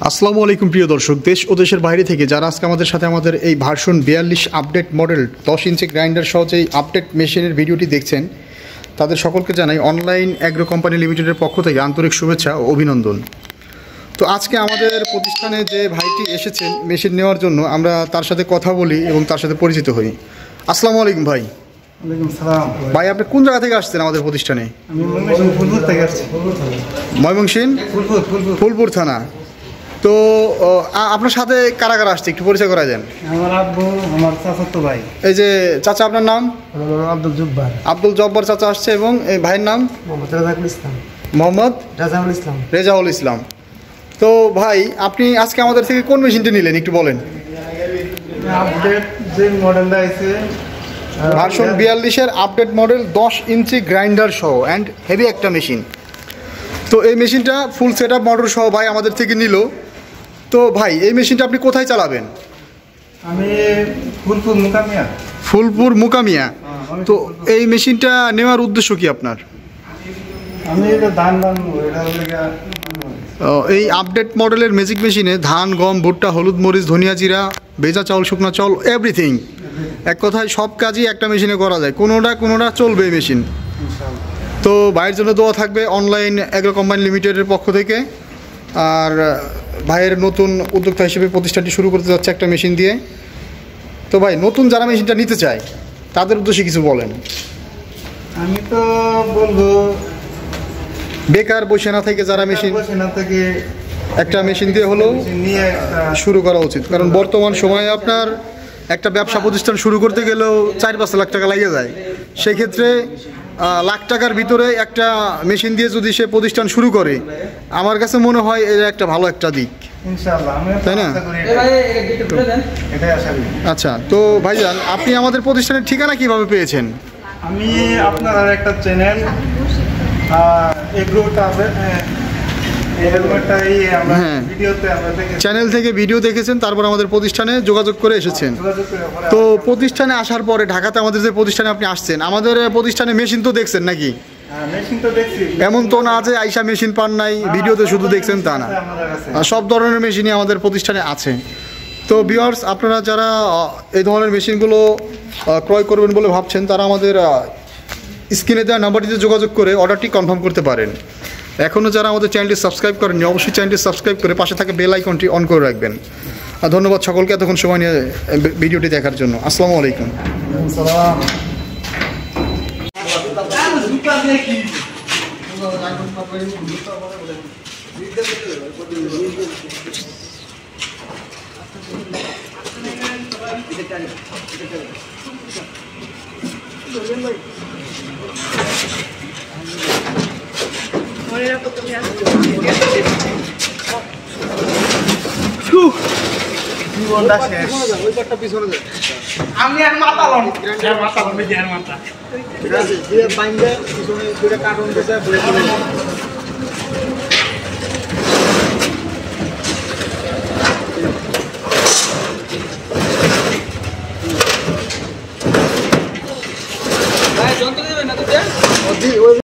আসসালামু আলাইকুম প্রিয় দর্শক, দেশ ও দেশের বাইরে থেকে যারা আজকে আমাদের সাথে আমাদের এই version 42 update model 10 inch grinder সহ যে আপডেট মেশিনের ভিডিওটি দেখছেন তাদের সকলকে জানাই অনলাইন অ্যাগ্রো কোম্পানি লিমিটেডের পক্ষ থেকে আন্তরিক শুভেচ্ছা ও অভিনন্দন। তো আজকে আমাদের প্রতিষ্ঠানে যে ভাইটি এসেছেন মেশিন নেওয়ার জন্য, আমরা তার সাথে কথা বলি এবং তার সাথে পরিচিত হই। আসসালামু আলাইকুম ভাই। ওয়ালাইকুম সালাম। ভাই, আপনি কোন জায়গা থেকে আসছেন আমাদের প্রতিষ্ঠানে? আমি ময়মনসিংহ ফুলপুর থেকে আসছি। ময়মনসিংহ ফুলপুর থানা। তো আপনার সাথে কারা কারা আসছে একটু পরিচয় করা দেন। আমার আব্বু, আমার চাচাতো ভাই। এই যে চাচা, আপনার নাম? আব্দুল জব্বার। আব্দুল জব্বার চাচা আসছে এবং এই ভাইয়ের নাম মোহাম্মদ রাজাউল ইসলাম। মোহাম্মদ রেজাউল ইসলাম। তো ভাই, আপনি আজকে আমাদের থেকে কোন মেশিনটি নিলেন একটু বলেন। আপডেট যে মডেলটা আছে version 42-এর update model 10 inch grinder সহ অ্যান্ড হেভি একটা মেশিন। তো এই মেশিনটা ফুল সেট আপ মোটর সহ ভাই আমাদের থেকে নিল। তো ভাই, এই মেশিনটা আপনি কোথায় চালাবেন? আমি ফুলপুর মুকামিয়া। তো এই মেশিনটা নেওয়ার উদ্দেশ্য কি আপনার? আমি এটা ধান এই আপডেট মডেলের ম্যাজিক মেশিনে ধান, গম, ভুট্টা, হলুদ, মরিচ, ধনিয়া, জিরা, ভেজা চাউল, শুকনা চাউল, এভরিথিং, এক কথায় সব কাজই একটা মেশিনে করা যায়। কোনোটা চলবে এই মেশিন। তো ভাইয়ের জন্য দোয়া থাকবে অনলাইন অ্যাগ্রো কোম্পানি লিমিটেডের পক্ষ থেকে। আর ভাইয়ের নতুন উদ্যোক্তা হিসেবে প্রতিষ্ঠানটি শুরু করতে যাচ্ছে একটা মেশিন দিয়ে। তো ভাই, নতুন যারা মেশিনটা নিতে চায় তাদের উদ্দেশ্যে কিছু বলেন। আমি তো বলবো বেকার বসে না থেকে যারা মেশিন একটা মেশিন দিয়ে হলেও শুরু করা উচিত। কারণ বর্তমান সময়ে আপনার একটা ব্যবসা প্রতিষ্ঠান শুরু করতে গেলেও 4-5 লাখ টাকা লাগে যায়। সেক্ষেত্রে লাখ টাকার ভিতরে একটা মেশিন দিয়ে যদি সে প্রতিষ্ঠান শুরু করে, আমার কাছে মনে হয় এটা একটা ভালো একটা দিক, তাই না? আচ্ছা, তো ভাইজান, আপনি আমাদের প্রতিষ্ঠানের ঠিকানা কিভাবে পেয়েছেন? আমি আপনার একটা চ্যানেল চ্যানেল থেকে ভিডিও দেখেছেন, তারপর আমাদের প্রতিষ্ঠানে যোগাযোগ করে এসেছেন। তো প্রতিষ্ঠানে আসার পরে ঢাকাতে আমাদের যে প্রতিষ্ঠানে আপনি আসছেন, আমাদের প্রতিষ্ঠানে মেশিন তো দেখছেন নাকি? এমন তো না যে আইসা মেশিন পান নাই, ভিডিওতে শুধু দেখছেন তা না, সব ধরনের মেশিনই আমাদের প্রতিষ্ঠানে আছে। তো ভিউয়ার্স, আপনারা যারা এই ধরনের মেশিনগুলো ক্রয় করবেন বলে ভাবছেন, তারা আমাদের স্ক্রিনে দেওয়া নাম্বারটিতে যোগাযোগ করে অর্ডারটি কনফার্ম করতে পারেন। এখনও যারা আমাদের চ্যানেলটি সাবস্ক্রাইব করেননি, অবশ্যই চ্যানেলটি সাবস্ক্রাইব করে পাশে থাকা বেল আইকনটি অন করে রাখবেন। ধন্যবাদ সকলকে এতক্ষণ সময় নিয়ে ভিডিওটি দেখার জন্য। আসসালামু আলাইকুম। আমি আর মাতালাম ঠিক আছে,